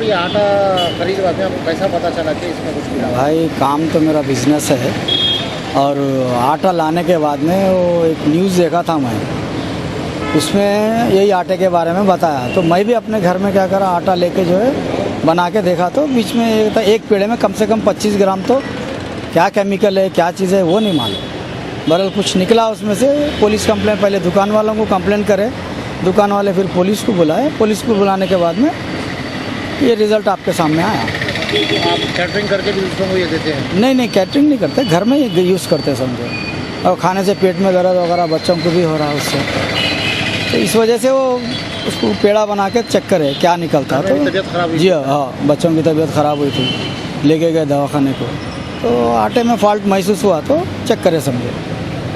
ये आटा खरीद रहे थे, आपको कैसा पता चला कि इसमें कुछ मिला? भाई काम तो मेरा बिजनेस है और आटा लाने के बाद में वो एक न्यूज़ देखा था मैं, उसमें यही आटे के बारे में बताया। तो मैं भी अपने घर में क्या करा, आटा लेके जो है बना के देखा तो बीच में एक पेड़े में कम से कम 25 ग्राम तो क्या केमिकल है क्या चीज़ है वो नहीं मालूम। बहरहाल कुछ निकला उसमें से। पुलिस कंप्लेन, पहले दुकान वालों को कंप्लेन करे, दुकान वाले फिर पुलिस को बुलाए, पुलिस को बुलाने के बाद में ये रिज़ल्ट आपके सामने आया। आप कैटरिंग करके भी दूसरों को ये देते हैं? नहीं, कैटरिंग नहीं करते, घर में ही यूज़ करते समझो। और खाने से पेट में दर्द वगैरह बच्चों को भी हो रहा है उससे, तो इस वजह से वो उसको पेड़ा बना के चेक करे क्या निकलता। तो तबीयत खराब हुई? जी हाँ, बच्चों की तबीयत ख़राब हुई थी, लेके गए दवाखाने को, तो आटे में फॉल्ट महसूस हुआ तो चेक करे समझे।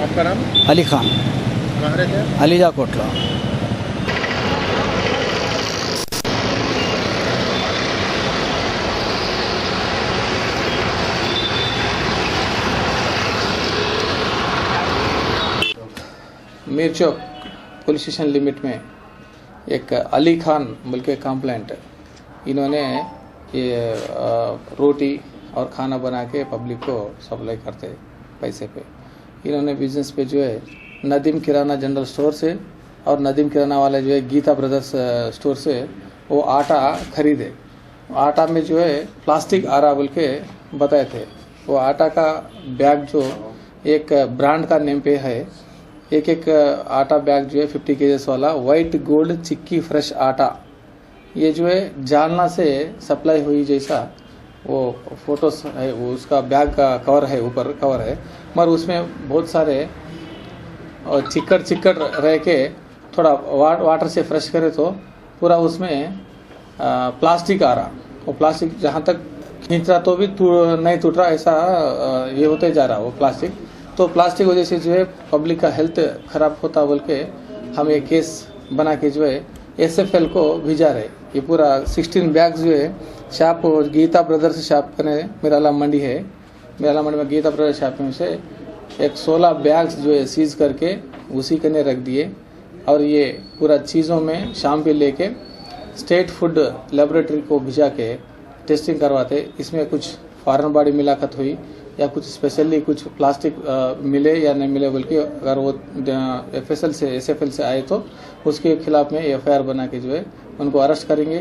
आपका नाम? अली खान, कहाँ रहते हैं? ELISA Kotla. Mir Chowk police station limit में एक अली खान बोल के कंप्लेंट, इन्होंने ये रोटी और खाना बना के पब्लिक को सप्लाई करते पैसे पे। इन्होंने बिजनेस पे जो है नदीम किराना जनरल स्टोर से और नदीम किराना वाले जो है गीता ब्रदर्स स्टोर से वो आटा खरीदे। आटा में जो है प्लास्टिक आ रहा बोल के बताए थे। वो आटा का बैग जो एक ब्रांड का नेम पे है, एक आटा बैग जो है 50 केजेस वाला वाइट गोल्ड चिक्की फ्रेश आटा, ये जो है जालना से सप्लाई हुई जैसा वो फोटोस है, वो उसका बैग का कवर है, ऊपर कवर है, मगर उसमें बहुत सारे चिकट रह के थोड़ा वाटर से फ्रेश करे तो पूरा उसमें प्लास्टिक आ रहा। वो प्लास्टिक जहाँ तक खींच रहा तो भी नहीं टूट रहा, ऐसा ये होते जा रहा वो प्लास्टिक। तो प्लास्टिक वजह से जो है पब्लिक का हेल्थ खराब होता बोल के हम ये केस बना के जो है SFL को भेजा रहे। ये पूरा 16 बैग जो है शॉप गीता ब्रदर्स शॉप कने मिराला मंडी है, मिराला मंडी में गीता ब्रदर्स शॉप में से एक 16 बैग्स जो है सीज करके उसी कने रख दिए। और ये पूरा चीज़ों में शाम पे लेके स्टेट फूड लेबोरेटरी को भिजा के टेस्टिंग करवाते। इसमें कुछ फॉरेन बॉडी मिलाकत हुई या कुछ स्पेशली कुछ प्लास्टिक मिले या नहीं मिले बल्कि अगर वो SFL से आए तो उसके खिलाफ में FIR बना के जो है उनको अरेस्ट करेंगे।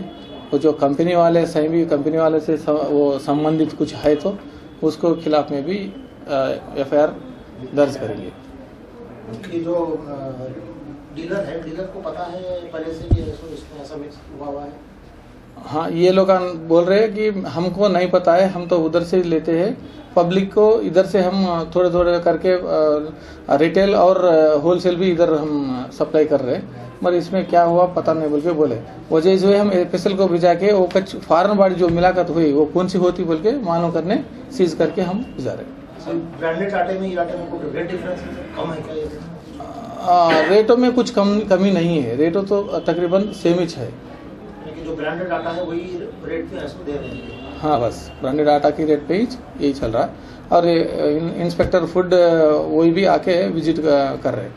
वो जो कंपनी वाले सही भी कंपनी वाले से वो संबंधित कुछ है तो उसको खिलाफ में भी FIR दर्ज करेंगे। कि जो डीलर है, डीलर को पता है पहले से भी इसमें ऐसा मिक्स हुआ है? हाँ, ये लोग बोल रहे हैं कि हमको नहीं पता है, हम तो उधर से लेते हैं, पब्लिक को इधर से हम थोड़े थोड़े करके रिटेल और होलसेल भी इधर हम सप्लाई कर रहे हैं, मगर इसमें क्या हुआ पता नहीं बोल के बोले। वजह जो है हम SFL को भिजा के वो कुछ फॉरेन बॉडी जो मिलाकत हुई वो कौन सी होती बोल के मालूम करने सीज करके हम भिजा रहे। ब्रांडेड आटे में आटे में कोई रेट डिफरेंस कम है क्या? रेटों में कुछ कमी नहीं है, रेटों तो तकरीबन सेम ही है। जो ब्रांडेड आटा है वही रेट पे इसको दे रहे हैं? हाँ, बस ब्रांडेड आटा की रेट पे ही यही चल रहा है। और इंस्पेक्टर फूड वही भी आके विजिट कर रहे हैं।